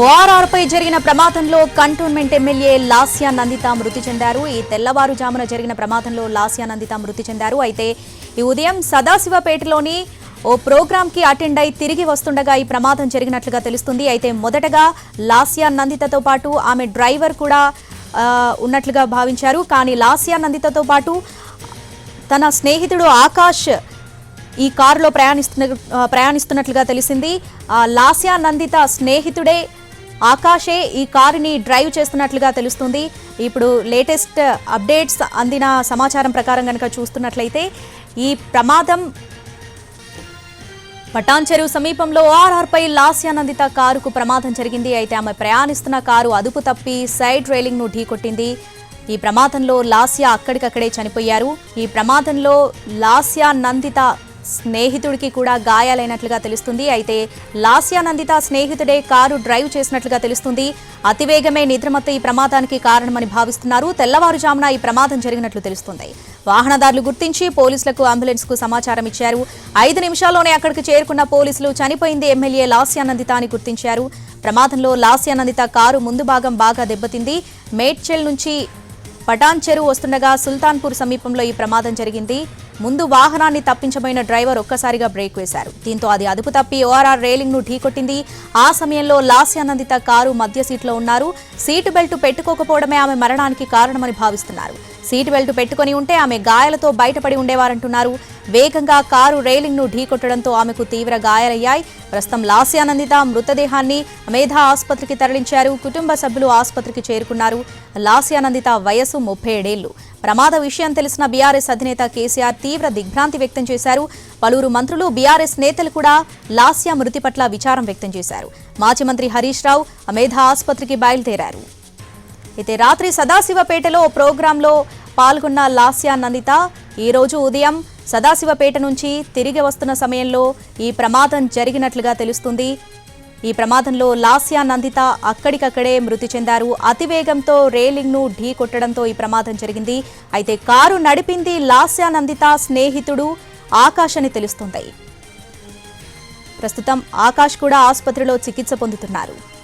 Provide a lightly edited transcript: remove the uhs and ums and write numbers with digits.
ఓఆర్ఆర్పై జరిగిన ప్రమాదంలో cantonment MLA Lasya Nanditha మృతి చెందారు. ఈ తెల్లవారుజామున జరిగిన ప్రమాదంలో లాస్యా నందిత మృతి చెందారు. అయితే ఈ ఉదయం సదాశివపేటలోని ఓ ప్రోగ్రాంకి అటెండ్ అయి తిరిగి వస్తుండగా ఈ ప్రమాదం జరిగినట్లుగా తెలుస్తుంది. అయితే మొదటగా లాస్యా నందితతో పాటు ఆమె డ్రైవర్ కూడా ఉన్నట్లుగా భావించారు. కానీ లాస్యా నందితతో పాటు తన స్నేహితుడు ఆకాష్ ఈ కారులో ప్రయాణిస్తున్నట్లుగా తెలిసింది. లాస్యా నందిత స్నేహితుడే ఆకాషే ఈ కారుని డ్రైవ్ చేస్తున్నట్లుగా తెలుస్తుంది. ఇప్పుడు లేటెస్ట్ అప్డేట్స్ అందిన సమాచారం ప్రకారం కనుక చూస్తున్నట్లయితే ఈ ప్రమాదం పటాన్ చెరువు సమీపంలో ఓఆర్ఆర్పై లాస్యా నందిత కారుకు ప్రమాదం జరిగింది. అయితే ఆమె ప్రయాణిస్తున్న కారు అదుపు తప్పి సైడ్ రైలింగ్ ను ఢీకొట్టింది. ఈ ప్రమాదంలో లాస్యా అక్కడికక్కడే చనిపోయారు. ఈ ప్రమాదంలో లాస్యా నందిత స్నేహితుడికి కూడా గాయాలైనట్లుగా తెలుస్తుంది. అయితే లాస్యా నందిత స్నేహితుడే కారు డ్రైవ్ చేసినట్లుగా తెలుస్తుంది. అతివేగమే నిద్రమత్తు ఈ ప్రమాదానికి కారణమని భావిస్తున్నారు. తెల్లవారుజామున ఈ ప్రమాదం జరిగినట్లు తెలుస్తుంది. వాహనదారులు గుర్తించి పోలీసులకు అంబులెన్స్ కు సమాచారం ఇచ్చారు. 5 నిమిషాల్లోనే అక్కడికి చేరుకున్న పోలీసులు చనిపోయింది ఎమ్మెల్యే లాస్యా నందిత అని గుర్తించారు. ప్రమాదంలో లాస్యా నందిత కారు ముందు భాగం బాగా దెబ్బతింది. మేడ్చల్ నుంచి పటాన్ చెరువు వస్తుండగా సుల్తాన్పూర్ సమీపంలో ఈ ప్రమాదం జరిగింది. ముందు వాహనాన్ని తప్పించబోయిన డ్రైవర్ ఒక్కసారిగా బ్రేక్ వేశారు. దీంతో అది అదుపు తప్పి ఓఆర్ఆర్ రైలింగ్ ను ఢీకొట్టింది. ఆ సమయంలో లాస్యా నందిత కారు మధ్య సీట్లో ఉన్నారు. సీటు బెల్ట్ పెట్టుకోకపోవడమే ఆమె మరణానికి కారణమని భావిస్తున్నారు. సీటు బెల్ట్ పెట్టుకుని ఉంటే ఆమె గాయాలతో బయటపడి ఉండేవారంటున్నారు. వేగంగా కారు రైలింగ్ ను ఢీకొట్టడంతో ఆమెకు తీవ్ర గాయాలయ్యాయి. ప్రస్తుతం లాస్యా నందిత మృతదేహాన్ని అమేధా ఆసుపత్రికి తరలించారు. కుటుంబ సభ్యులు ఆసుపత్రికి చేరుకున్నారు. లాస్యా నందిత వయసు 37 ఏళ్లు. ప్రమాద విషయం తెలిసిన బీఆర్ఎస్ అధినేత కేసీఆర్ తీవ్ర దిగ్భ్రాంతి వ్యక్తం చేశారు. పలువురు మంత్రులు, బీఆర్ఎస్ నేతలు కూడా లాస్యా మృతి పట్ల విచారం వ్యక్తం చేశారు. మాజీ మంత్రి హరీష్ రావు అమేధా ఆసుపత్రికి బయలుదేరారు. అయితే రాత్రి సదాశివపేటలో ప్రోగ్రాంలో పాల్గొన్న లాస్యా నందిత ఈ రోజు ఉదయం సదాశివపేట నుంచి తిరిగి వస్తున్న సమయంలో ఈ ప్రమాదం జరిగినట్లుగా తెలుస్తుంది. ఈ ప్రమాదంలో లాస్యా నందిత అక్కడికక్కడే మృతి చెందారు. అతివేగంతో రైలింగ్ ను ఢీ కొట్టడంతో ఈ ప్రమాదం జరిగింది. అయితే కారు నడిపింది లాస్యా నందిత స్నేహితుడు ఆకాష్ అని తెలుస్తుంది. ప్రస్తుతం ఆకాష్ కూడా ఆసుపత్రిలో చికిత్స పొందుతున్నారు.